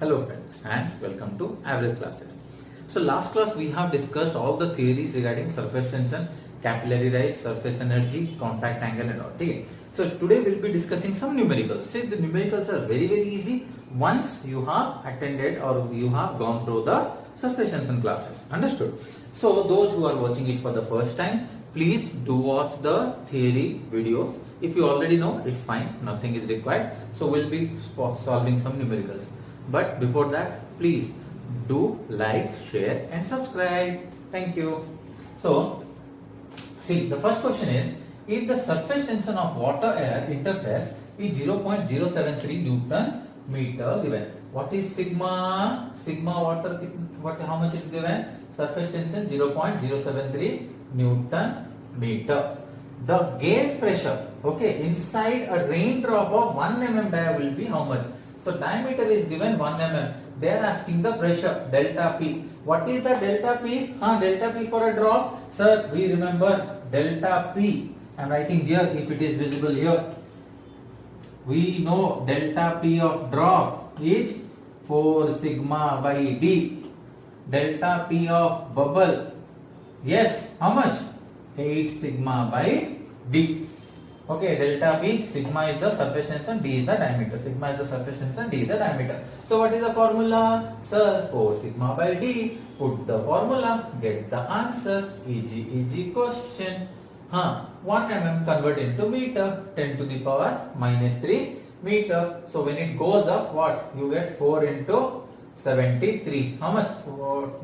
Hello friends and welcome to Average Classes. So last class we have discussed all the theories regarding surface tension, capillary rise, surface energy, contact angle and all. Okay. So today we'll be discussing some numericals. See, the numericals are very easy once you have attended or you have gone through the surface tension classes. Understood? So those who are watching it for the first time, please do watch the theory videos. If you already know, it's fine, nothing is required. So we'll be solving some numericals. But before that, please do like, share and subscribe. Thank you. So, see, the first question is, if the surface tension of water-air interface is 0.073 Newton meter given, what is sigma? Sigma water, how much is given? Surface tension 0.073 Newton meter. The gauge pressure, okay, inside a raindrop of 1 mm dia will be how much? So diameter is given 1 mm. They are asking the pressure delta P. What is the delta P? Delta P for a drop. Sir, we remember delta P. I am writing here if it is visible here. We know delta P of drop is 4 sigma by D. Delta P of bubble. Yes, how much? 8 sigma by D. Okay, delta P, sigma is the surface tension, D is the diameter. Sigma is the surface tension, D is the diameter. So what is the formula? Sir, 4 sigma by D. Put the formula, get the answer. Easy question. 1 mm convert into meter, 10 to the power minus 3 meter. So when it goes up, what? You get 4 into 73. How much?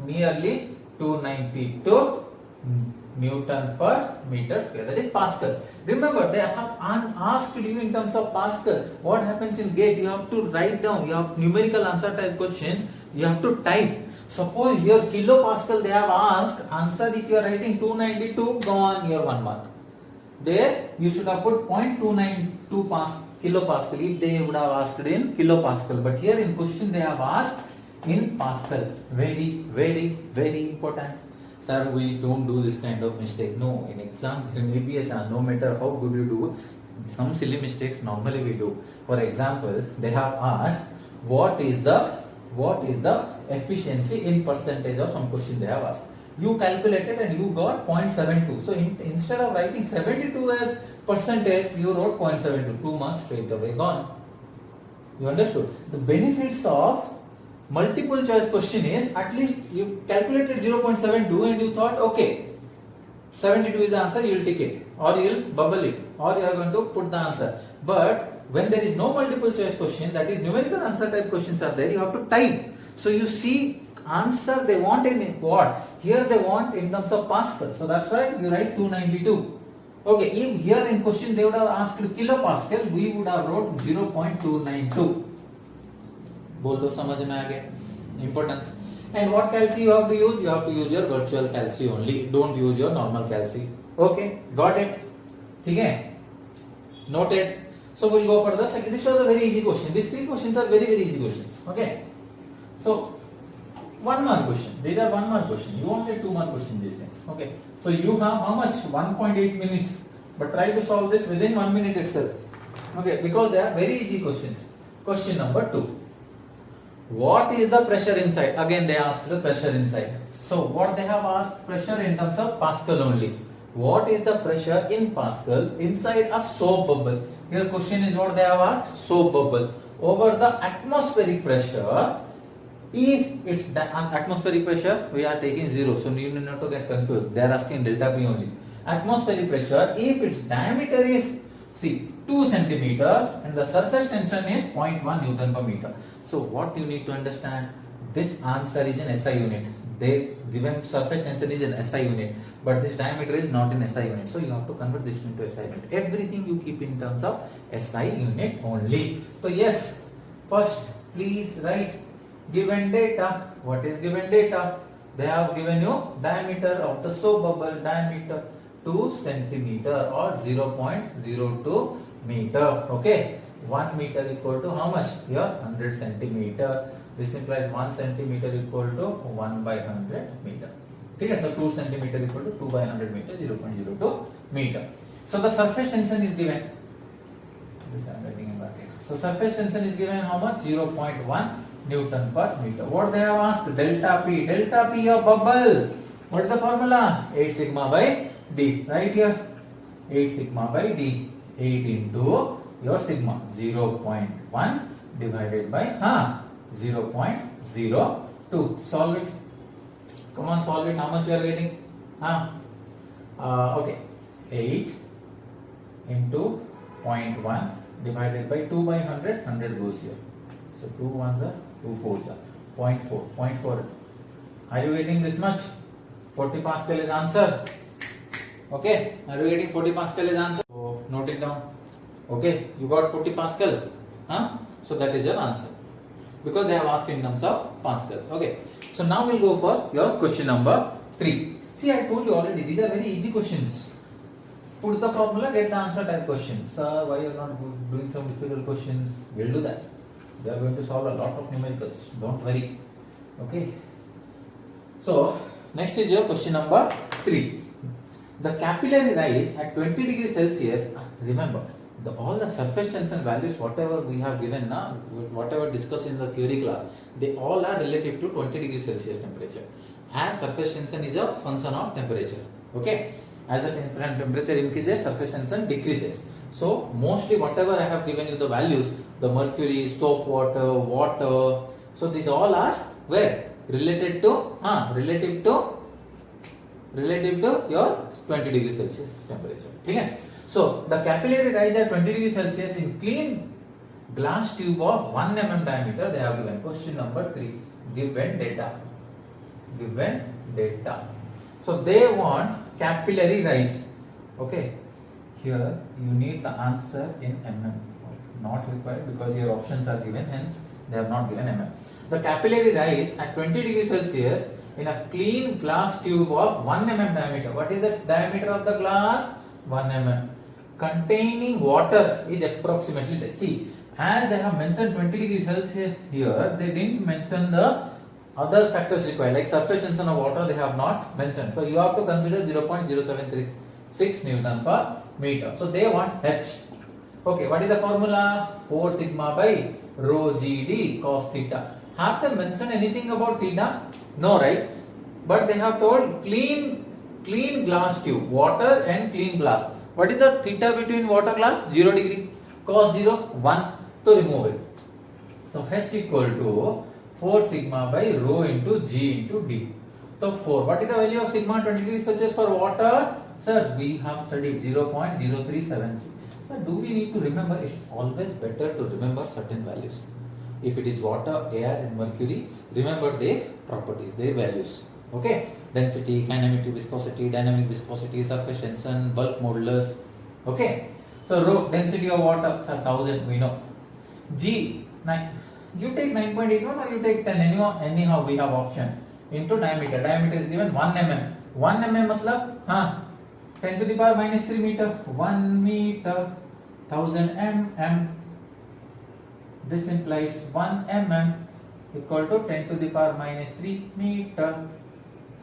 Nearly 292 Newton per meter square, that is Pascal. Remember, they have asked you in terms of Pascal. What happens in GATE? You have to write down. You have numerical answer type questions. You have to type. Suppose here kilopascal they have asked. Answer if you are writing 292, gone your 1 mark. There you should have put 0.292 kilopascal if they would have asked in kilopascal. But here in question they have asked in Pascal. Very important. Sir, we don't do this kind of mistake. No, in exam there may be a chance, no matter how good you do, some silly mistakes normally we do. For example, they have asked what is the efficiency in percentage of some question they have asked. You calculated and you got 0.72. So instead of writing 72 as percentage, you wrote 0.72. 2 marks straight away gone. You understood? The benefits of multiple choice question is at least you calculated 0.72 and you thought okay 72 is the answer, you will tick it or you will bubble it or you are going to put the answer. But when there is no multiple choice question, that is numerical answer type questions are there, you have to type. So you see answer they want in what? Here they want in terms of Pascal. So that's why you write 292. Okay, if here in question they would have asked kilopascal, we would have wrote 0.292. बोल दो समझ में आ गया importance. And what calci you have to use? You have to use your virtual calci only. Don't use your normal calci. Okay, got it? ठीक है? Noted. So we'll go for the second. This was a very easy question. These 3 questions are very easy questions. Okay. So 1 mark question. These are 1 mark question. You won't get 2 mark question these things. Okay. So you have how much? 1.8 minutes. But try to solve this within 1 minute itself. Okay, because they are very easy questions. Question number 2. What is the pressure inside? Again they asked the pressure inside. So what they have asked? Pressure in terms of Pascal only. What is the pressure in Pascal inside a soap bubble? Here question is what they have asked? Soap bubble. Over the atmospheric pressure, if it's atmospheric pressure, we are taking 0. So you need not to get confused. They are asking delta P only. Atmospheric pressure, if its diameter is 2 centimeter and the surface tension is 0.1 Newton per meter. So what you need to understand, this answer is in SI unit. They given surface tension is in SI unit, but this diameter is not in SI unit. So you have to convert this into SI unit. Everything you keep in terms of SI unit only. So yes, first please write given data. What is given data? They have given you diameter of the soap bubble, diameter 2 centimeter or 0.02 meter. Okay. 1 meter equal to how much? Here 100 centimeter. This implies 1 centimeter equal to 1 by 100 meter. Okay, so 2 centimeter equal to 2 by 100 meter, 0.02 meter. So the surface tension is given. This I am writing in bracket. So surface tension is given how much? 0.1 Newton per meter. What they have asked? Delta P. Delta P of bubble. What is the formula? 8 sigma by D. Right here. 8 sigma by D. 8 into your sigma. 0.1 divided by 0.02. Solve it. Come on, solve it. How much you are getting? Okay. 8 into 0.1 divided by 2 by 100. 100 goes here. So 2 ones are 2 fours are 0.4. 0.4. Are you getting this much? 40 Pascal is answer. Okay. Are you getting 40 Pascal is answer? So note it down. Okay. You got 40 Pascal. So that is your answer. Because they have asked in terms of Pascal. Okay. So now we'll go for your question number 3. See, I told you already, these are very easy questions. Put the formula, get the answer type questions. Sir, why you are not doing some difficult questions? We'll do that. We are going to solve a lot of numericals. Don't worry. Okay. So, next is your question number 3. The capillary rise at 20 degrees Celsius, remember, all the surface tension values, whatever we have given now, whatever discussed in the theory class, they all are relative to 20 degrees Celsius temperature. As surface tension is a function of temperature. Okay. As the temperature increases, surface tension decreases. So, mostly whatever I have given you the values, the mercury, soap water, water, so these all are where? Related to your 20 degrees Celsius temperature. Okay? So, the capillary rise at 20 degrees Celsius in clean glass tube of 1 mm diameter, they have given. Question number 3. Given data. So, they want capillary rise. Okay. Here, you need the answer in mm. Not required because your options are given, hence they have not given mm. The capillary rise at 20 degrees Celsius in a clean glass tube of 1 mm diameter. What is the diameter of the glass? 1 mm. Containing water is approximately, see, as they have mentioned 20 degrees Celsius here, they didn't mention the other factors required, like surface tension of water, they have not mentioned. So you have to consider 0.0736 Newton per meter. So they want H. Okay, what is the formula? 4 sigma by rho GD cos theta. Have they mentioned anything about theta? No, right? But they have told clean glass tube, water and clean glass. What is the theta between water glass? 0 degree. Cos 0, 1. So remove it. So H equal to 4 sigma by rho into G into D. So 4. What is the value of sigma 20 degrees Celsius for water? Sir, we have studied 0.0376. Sir, do we need to remember? It's always better to remember certain values. If it is water, air and mercury, remember their properties, their values. Okay. Density, kinematic viscosity, dynamic viscosity, surface tension, bulk modulus. Okay. So rho, density of water, sir, 1000 we know. G, 9. You take 9.81 or you take 10, anyhow we have option. Into diameter. Diameter is given 1 mm. 1 mm matlab, 10 to the power minus 3 meter. 1 meter, 1000 mm. This implies 1 mm equal to 10 to the power minus 3 meter.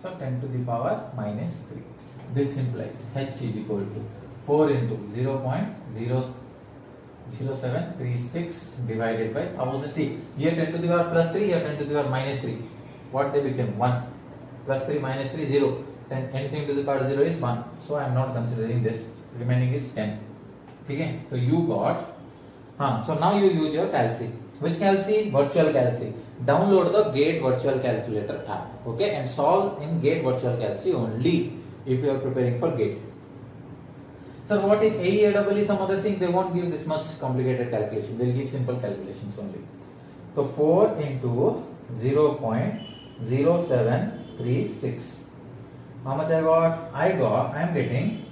So 10 to the power minus 3. This implies H is equal to 4 into 0.0736 divided by 1000. See, here 10 to the power plus 3, here 10 to the power minus 3. What they became? 1. Plus 3 minus 3, 0. Then anything to the power 0 is 1. So I am not considering this. Remaining is 10. Okay. So you got. So now you use your calci. Which calci? Virtual calci. Download the GATE virtual calculator app. Okay. And solve in GATE virtual calci only if you are preparing for GATE. Sir, what if AEAEE some other thing? They won't give this much complicated calculation. They'll give simple calculations only. So 4 into 0.0736. How much I got? I am getting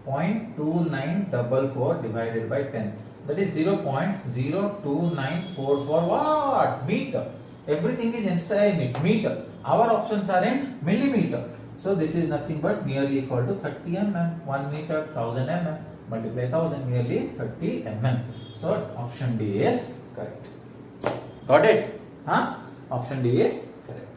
0.2944 divided by 10. That is 0.02944 what? Meter. Everything is inside it. Meter. Our options are in millimeter. So this is nothing but nearly equal to 30 mm. 1 meter, 1000 mm. Multiply 1000, nearly 30 mm. So option D is correct. Got it? Option D is correct.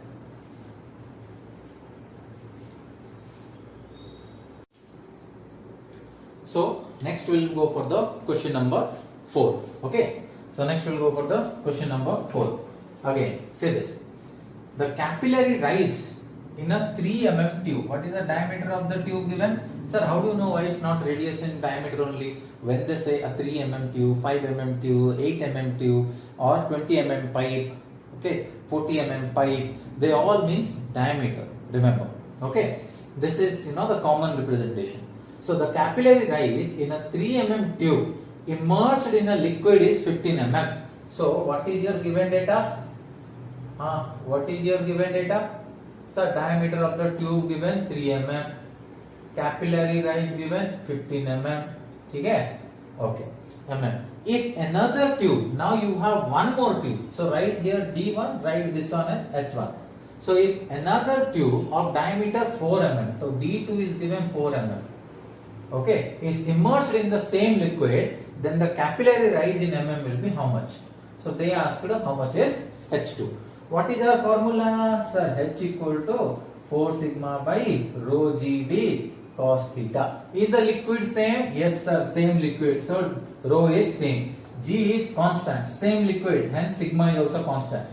So next we will go for the question number 4. Okay. So next we'll go for the question number 4. Again, say this. The capillary rise in a 3 mm tube. What is the diameter of the tube given? Sir, how do you know why it's not radius in diameter only? When they say a 3 mm tube, 5 mm tube, 8 mm tube or 20 mm pipe, okay, 40 mm pipe, they all means diameter, remember. Okay, this is the common representation. So the capillary rise in a 3 mm tube immersed in a liquid is 15 mm. So what is your given data? What is your given data? So diameter of the tube given 3 mm, capillary rise given 15 mm. Okay? Okay. Mm. If another tube, now you have one more tube. So write here D1, write this one as H1. So if another tube of diameter 4 mm, so D2 is given 4 mm. Okay, is immersed in the same liquid, then the capillary rise in mm will be how much? So they asked how much is H2. What is our formula? Sir, H equal to 4 sigma by rho GD cos theta. Is the liquid same? Yes sir, same liquid. So rho is same. G is constant, same liquid, hence sigma is also constant.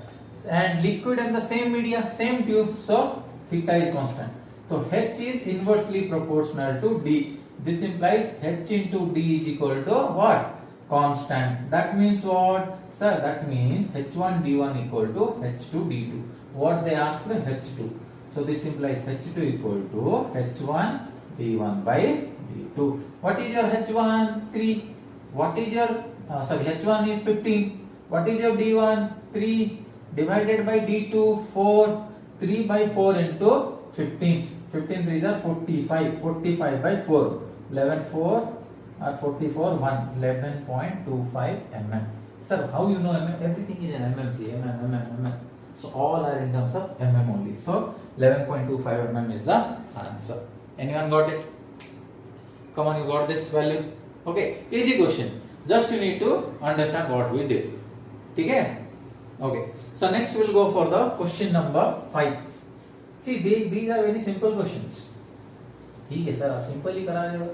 And liquid in the same media, same tube, so theta is constant. So H is inversely proportional to D. This implies H into D is equal to what? Constant. That means what? Sir, that means H1 D1 equal to H2 D2. What they asked for H2. So this implies H2 equal to H1 D1 by D2. What is your H1? 3. What is your, H1 is 15. What is your D1? 3 divided by D2, 4. 3 by 4 into 15. 15 3s are 45. 45 by 4. 11 4 or 44 1. 11.25 mm. Sir, how you know mm? Everything is in mm. See, mm. So all are in terms of mm only. So 11.25 mm is the answer. Anyone got it? Come on, you got this value? Okay, easy question. Just you need to understand what we did. Okay? Okay. So next we'll go for the question number 5. See, these are very simple questions. ठीक है sir, आप simple ही करा रहे हो.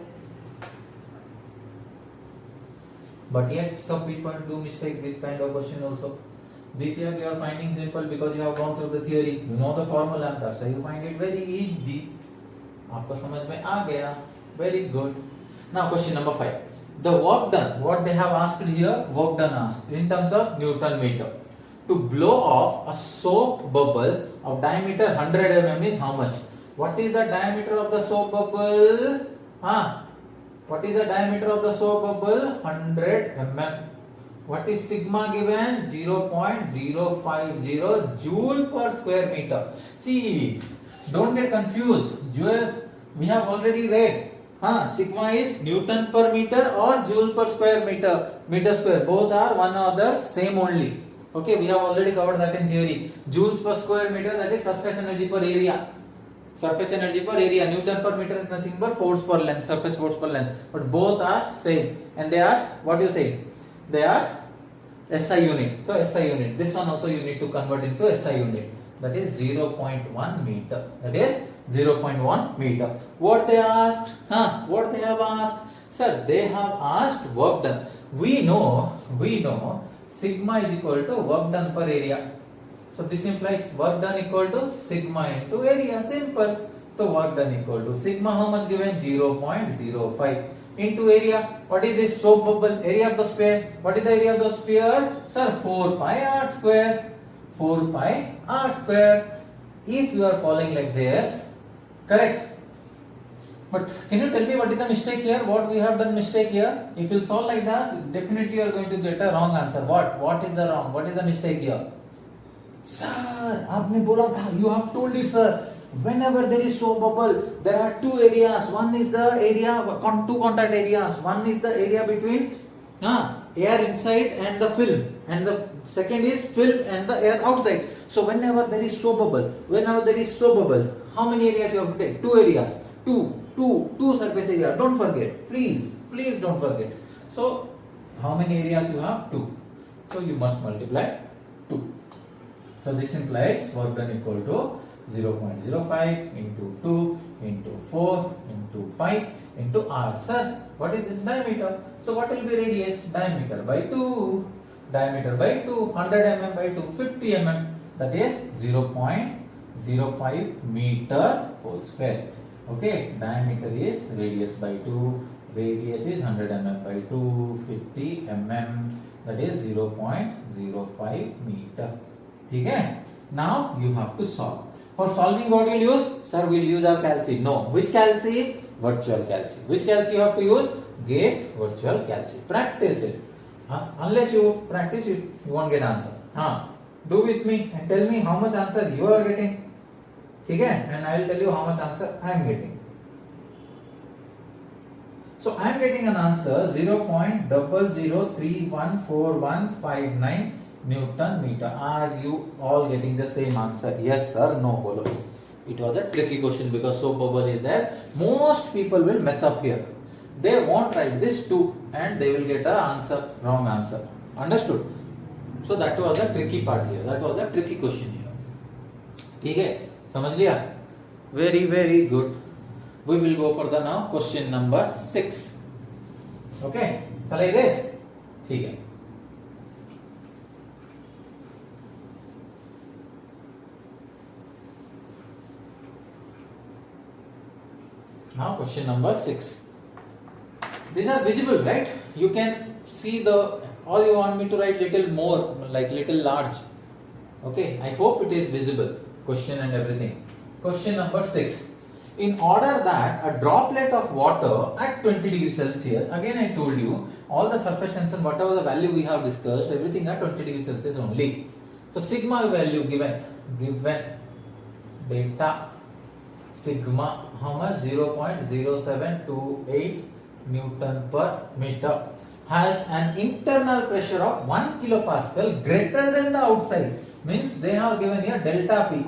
But yet some people do mistake this kind of question also. This year you are finding simple because you have gone through the theory. You know the formula. That's why you find it very easy. आपको समझ में आ गया. Very good. Now question number 5. The work done. What they have asked here? Work done asked in terms of Newton meter. To blow off a soap bubble of diameter 100 mm is how much? What is the diameter of the soap bubble? What is the diameter of the soap bubble? 100 mm. What is sigma given? 0.050 joule per square meter. See, don't get confused. Joule, we have already read. Sigma is Newton per meter or joule per square meter square. Both are one other same only. Okay, we have already covered that in theory. Joules per square meter, that is surface energy per area. Surface energy per area. Newton per meter is nothing but force per length, surface force per length. But both are same. And they are, what do you say? They are SI unit. So SI unit. This one also you need to convert into SI unit. That is 0.1 meter. That is 0.1 meter. What they asked? What they have asked? Sir, they have asked work done. We know sigma is equal to work done per area. So this implies work done equal to sigma into area. Simple. So work done equal to sigma, how much given? 0.05 into area. What is this soap bubble? Area of the sphere. What is the area of the sphere? Sir, 4 pi r square. 4 pi r square. If you are following like this, correct. But can you tell me what is the mistake here? What we have done mistake here? If you solve like that, definitely you are going to get a wrong answer. What is the wrong? What is the mistake here? Sir, आपने बोला था. You have told it, sir. Whenever there is soap bubble, there are two areas. One is the area, two contact areas. One is the area between air inside and the film, and the second is film and the air outside. So whenever there is soap bubble, how many areas you have to take? Two areas. Two surface area. Don't forget. Please don't forget. So how many areas you have? 2. So you must multiply 2. So this implies work done equal to 0.05 into 2 into 4 into pi into r. Sir, what is this diameter? So what will be radius? Diameter by 2. diameter by 2, 100 mm by 2, 50 mm, that is 0.05 meter whole square. Okay, diameter is radius by 2, radius is 100 mm by 2, 50 mm, that is 0.05 meter. Okay, now you have to solve. For solving, what will you use? Sir, we'll use our calci. No, which calci? Virtual calci. Which calci you have to use? Gate virtual calci. Practice it. Unless you practice, you won't get answer. Do with me and tell me how much answer you are getting. Okay? And I will tell you how much answer I am getting. So I am getting an answer 0.00314159 Newton meter. Are you all getting the same answer? Yes sir, no bolo. It was a tricky question because soap bubble is there. Most people will mess up here. They won't write this 2 and they will get a answer, wrong answer. Understood? So that was a tricky part here. That was a tricky question here. Okay? समझ लिया? Very very good. We will go for the now question number 6. Okay? Shall I erase? ठीक है. Now question number 6. These are visible, right? You can see the, or you want me to write little more, like little large. Okay, I hope it is visible. Question and everything. Question number 6. In order that a droplet of water at 20 degrees Celsius, again I told you, all the surface tension, whatever the value we have discussed, everything at 20 degrees Celsius only. So sigma value given data sigma, how much? 0.0728 Newton per meter, has an internal pressure of 1 kilopascal greater than the outside. Means they have given here delta P.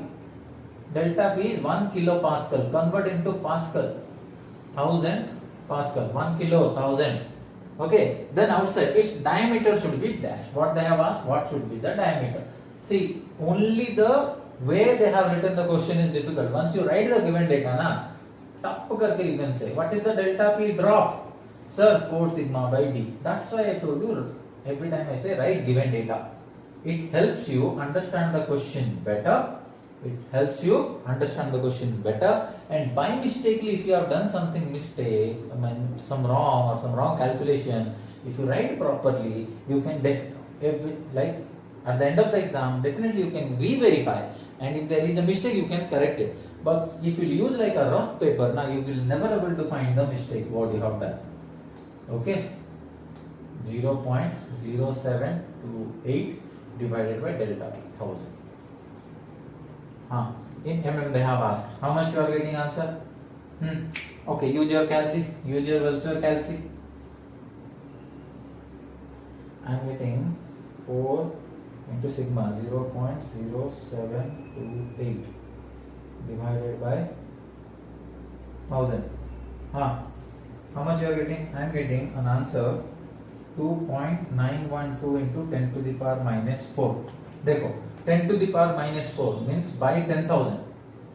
Delta P is 1 kilopascal. Convert into pascal. 1000 pascal. 1 kilo, 1000. Okay. Then outside its diameter should be dash. What they have asked? What should be the diameter? See, only the way they have written the question is difficult. Once you write the given data, tap karke you can say, what is the delta P drop? Sir, 4 sigma by D. That's why I told you every time I say write given data. It helps you understand the question better. It helps you understand the question better. And by mistakenly, if you have done something mistake, some wrong calculation, if you write properly, you can like at the end of the exam, definitely you can re-verify. And if there is a mistake, you can correct it. But if you use like a rough paper, now you will never able to find the mistake what you have done. Okay, 0.0728 divided by delta P, 1000. In mm they have asked. How much you are getting answer? Okay, use your calci. Use your virtual calci. I am getting 4 into sigma 0.0728 divided by 1000. How much you are getting? I am getting an answer 2.912 into 10 to the power minus 4. Dekho, 10 to the power minus 4 means by 10,000.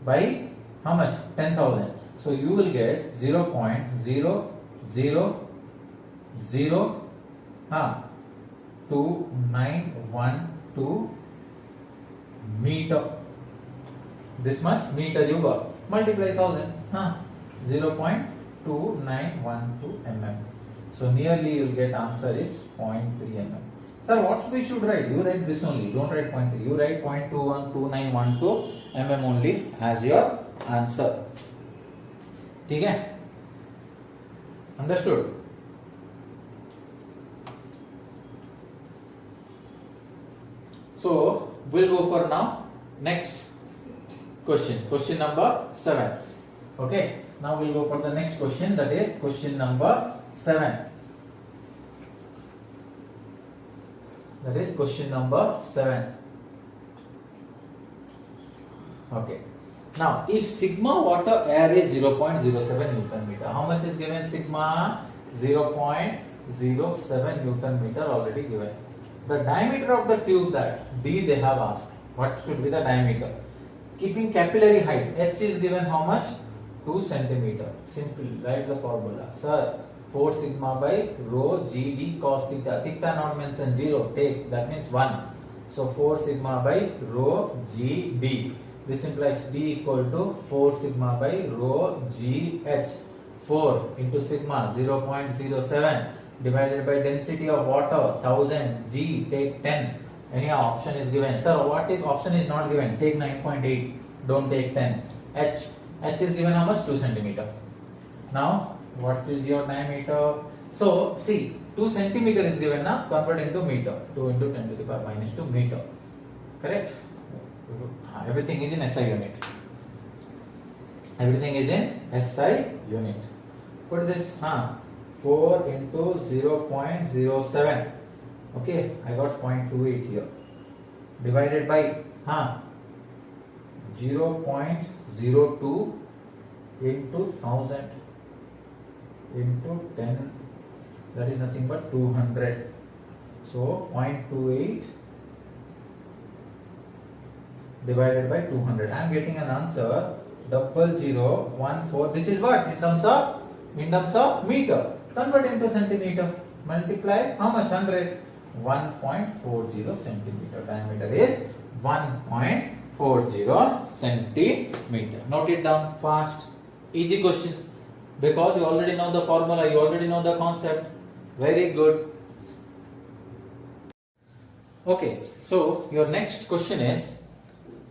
By how much? 10,000. So you will get 0.0002912 meter. This much meter you got. Multiply 1000. 0.2912 mm. So nearly you will get answer is 0.3 mm. Sir, what we should write? You write this only. Don't write 0.3. You write 0.212912 mm only as your answer. Okay? Understood? So we'll go for now next question. Question number 7. Okay? Now we'll go for the next question, that is question number 7. That is question number 7. Okay. Now, if sigma water air is 0.07 Newton meter, how much is given? Sigma 0.07 Newton meter already given. The diameter of the tube, that D they have asked. What should be the diameter? Keeping capillary height, H is given how much? 2 centimeter. Simply write the formula. Sir, 4 sigma by rho GD cos theta. Theta not mentioned, 0, take, that means 1. So 4 sigma by rho GD. This implies D equal to 4 sigma by rho GH. 4 into sigma 0.07 divided by density of water 1000 G, take 10. Anyhow, option is given. Sir, what if option is not given? Take 9.8, don't take 10. H is given how much? 2 centimeter. Now, what is your diameter? So, see, 2 centimeter is given now, convert into meter. 2 into 10 to the power minus 2 meter. Correct? Everything is in SI unit. Everything is in SI unit. Put this, 4 into 0.07. Okay, I got 0.28 here. Divided by 0.02 into 1000 into 10. That is nothing but 200. So 0.28 divided by 200. I am getting an answer 0014. This is what in terms of meter. Convert into centimeter. Multiply how much? 100. 1.40 centimeter. Diameter is 1.40 centimeter. Note it down fast. Easy questions. Because you already know the formula, you already know the concept. Very good. Okay, so your next question is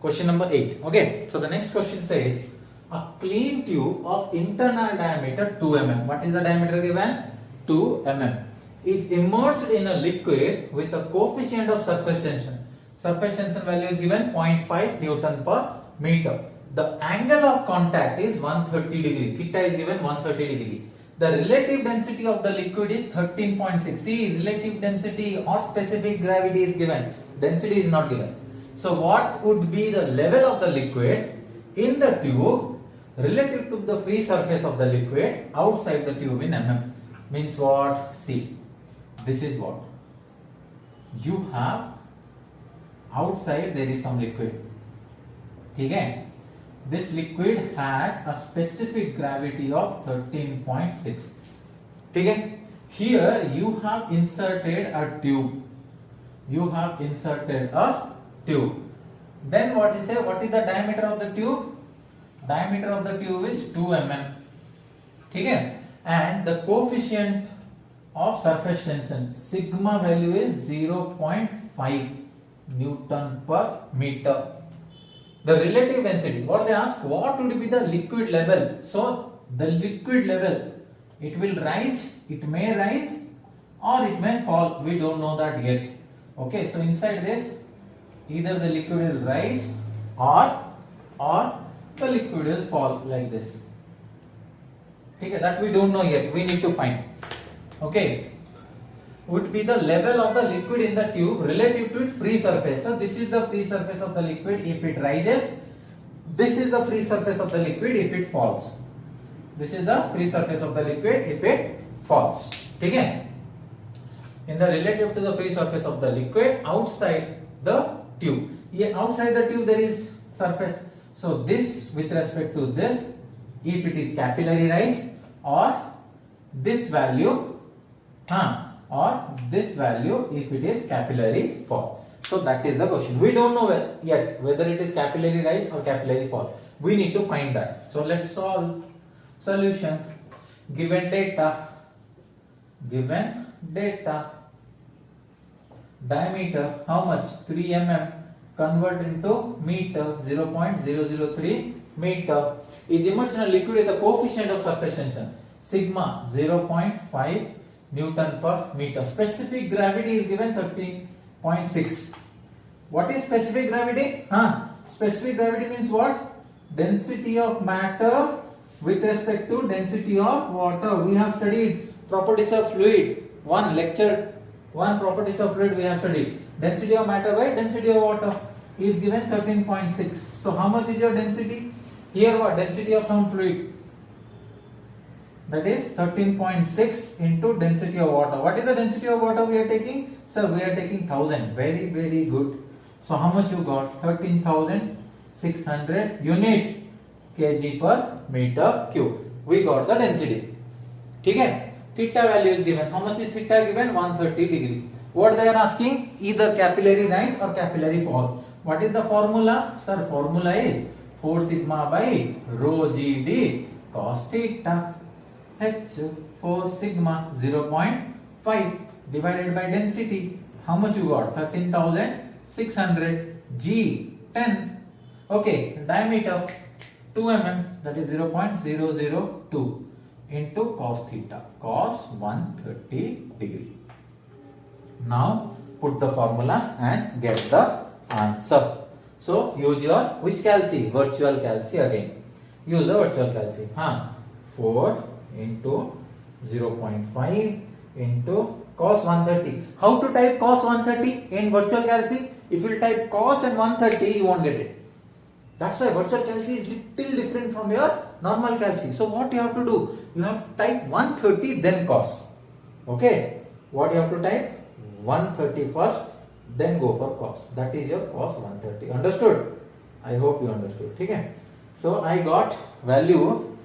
question number 8. Okay, so the next question says a clean tube of internal diameter 2 mm. What is the diameter given? 2 mm. Is immersed in a liquid with a coefficient of surface tension. Surface tension value is given 0.5 Newton per meter. The angle of contact is 130 degree. Theta is given 130 degree. The relative density of the liquid is 13.6. See, relative density or specific gravity is given. Density is not given. So what would be the level of the liquid in the tube relative to the free surface of the liquid outside the tube in mm? Means what? See, this is what you have outside. There is some liquid. Okay, this liquid has a specific gravity of 13.6. Okay, here you have inserted a tube. Then what is what is the diameter of the tube? Diameter of the tube is 2 mm. Okay, and the coefficient of surface tension sigma value is 0.5 Newton per meter. The relative density, what they ask, what would be the liquid level? So the liquid level, it will rise, it may rise or it may fall. We don't know that yet. Okay, so inside this, either the liquid will rise or the liquid will fall like this. Okay, that we don't know yet. We need to find. Okay, would be the level of the liquid in the tube relative to its free surface. So this is the free surface of the liquid if it rises. This is the free surface of the liquid if it falls. This is the free surface of the liquid if it falls. Okay. In the relative to the free surface of the liquid outside the tube. Yeah, outside the tube there is surface. So this with respect to this, if it is capillary rise or this value, or this value if it is capillary fall. So that is the question. We don't know yet whether it is capillary rise or capillary fall. We need to find that. So let's solve. Solution. Given data. Diameter how much? 3 mm. Convert into meter, 0.003 meter. Is immersed in a liquid with a coefficient of surface tension sigma 0.5 Newton per meter. Specific gravity is given 13.6. What is specific gravity? Specific gravity means what? Density of matter with respect to density of water. We have studied properties of fluid. One properties of fluid we have studied. Density of matter by density of water is given 13.6. So how much is your density? Here what? Density of some fluid. That is 13.6 into density of water. What is the density of water we are taking? Sir, we are taking 1000. Very, very good. So how much you got? 13,600 unit kg per meter cube. We got the density. Okay? Theta value is given. How much is theta given? 130 degree. What they are asking? Either capillary rise or capillary fall. What is the formula? Sir, formula is 4 sigma by rho GD cos theta. H 4 sigma 0.5 divided by density. How much you got? 13,600. G 10. Okay, diameter 2 mm, that is 0.002 into cos theta, cos 130 degree. Now put the formula and get the answer. So use your which calci? Virtual calci again. Use the virtual calci. 4 into 0.5 into cos 130. How to type cos 130 in virtual calci? If you type cos and 130, you won't get it. That's why virtual calci is little different from your normal calci. So what you have to do? You have to type 130 then cos. Okay. What you have to type? 130 first, then go for cos. That is your cos 130. Understood? I hope you understood. Okay. So I got value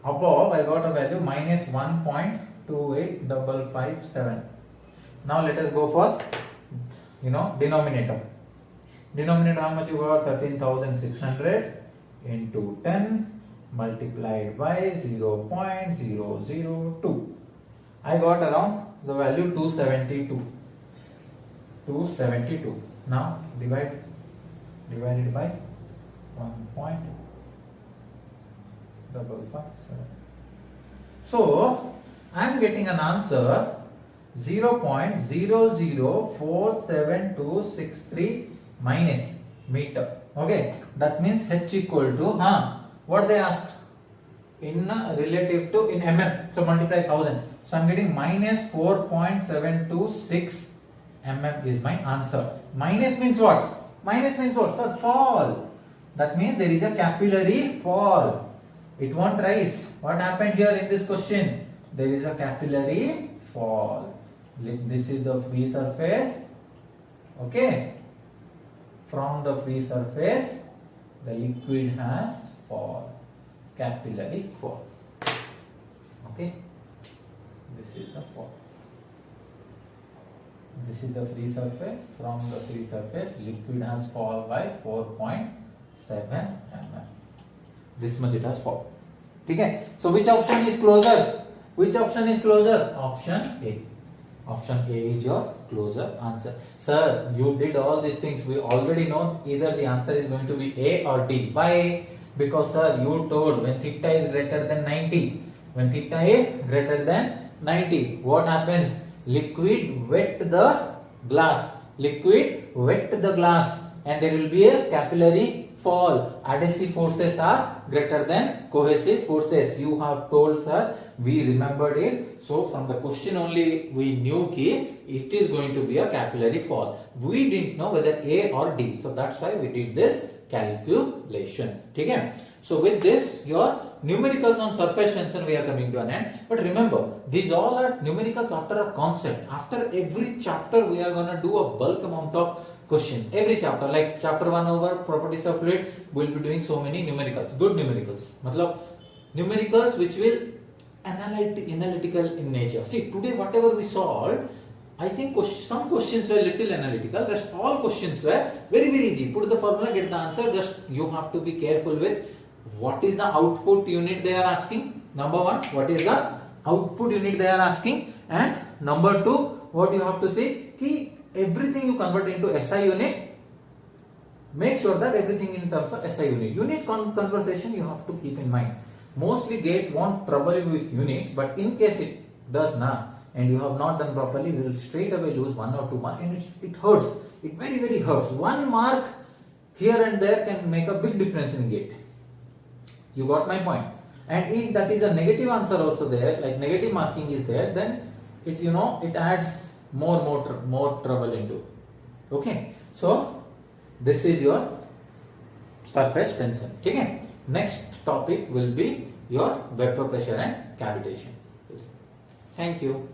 above. I got a value minus 1.28557. Now let us go for denominator. Denominator, how much you got? 13,600 into 10 multiplied by 0.002. I got around the value 272. 272. Now divided by 1.557. So I am getting an answer 0.00476263 minus meter. Okay, that means H equal to what they asked in relative to in mm. So multiply 1000. So I am getting minus 4.726 mm is my answer. Minus means what? Minus means what? Sir, fall. That means there is a capillary fall. It won't rise. What happened here in this question? There is a capillary fall. This is the free surface. Okay. From the free surface, the liquid has fall. Capillary fall. Okay. This is the fall. This is the free surface. From the free surface, liquid has fall by 4.7 mm. This much it has fall. Okay. So which option is closer? Which option is closer? Option A. Option A is your closer answer. Sir, you did all these things. We already know either the answer is going to be A or D. Why? Because sir, you told when theta is greater than 90. When theta is greater than 90, what happens? Liquid wet the glass. Liquid wet the glass and there will be a capillary fall. Adhesive forces are greater than cohesive forces. You have told sir, we remembered it. So from the question only we knew ki it is going to be a capillary fall. We didn't know whether A or D. So that's why we did this calculation. Okay? So with this, your numericals on surface tension we are coming to an end. But remember, these all are numericals after a concept. After every chapter we are going to do a bulk amount of question. Every chapter, like chapter 1 over properties of fluid, we will be doing so many numericals. Good numericals. Matlab, numericals which will analytical in nature. See, today whatever we solved, I think some questions were little analytical. Rest all questions were very easy. Put the formula, get the answer. Just you have to be careful with what is the output unit they are asking. Number one, what is the output unit they are asking, and number two, what you have to say. Everything you convert into SI unit. Make sure that everything in terms of SI unit. Unit conversation you have to keep in mind. Mostly GATE won't trouble you with units, but in case it does not, and you have not done properly, you will straight away lose 1 or 2 marks, and it hurts. It very hurts. 1 mark here and there can make a big difference in GATE. You got my point? And if that is a negative answer also there, like negative marking is there, then it it adds more trouble into. Okay, so this is your surface tension. Okay, next topic will be your vapor pressure and cavitation. Thank you.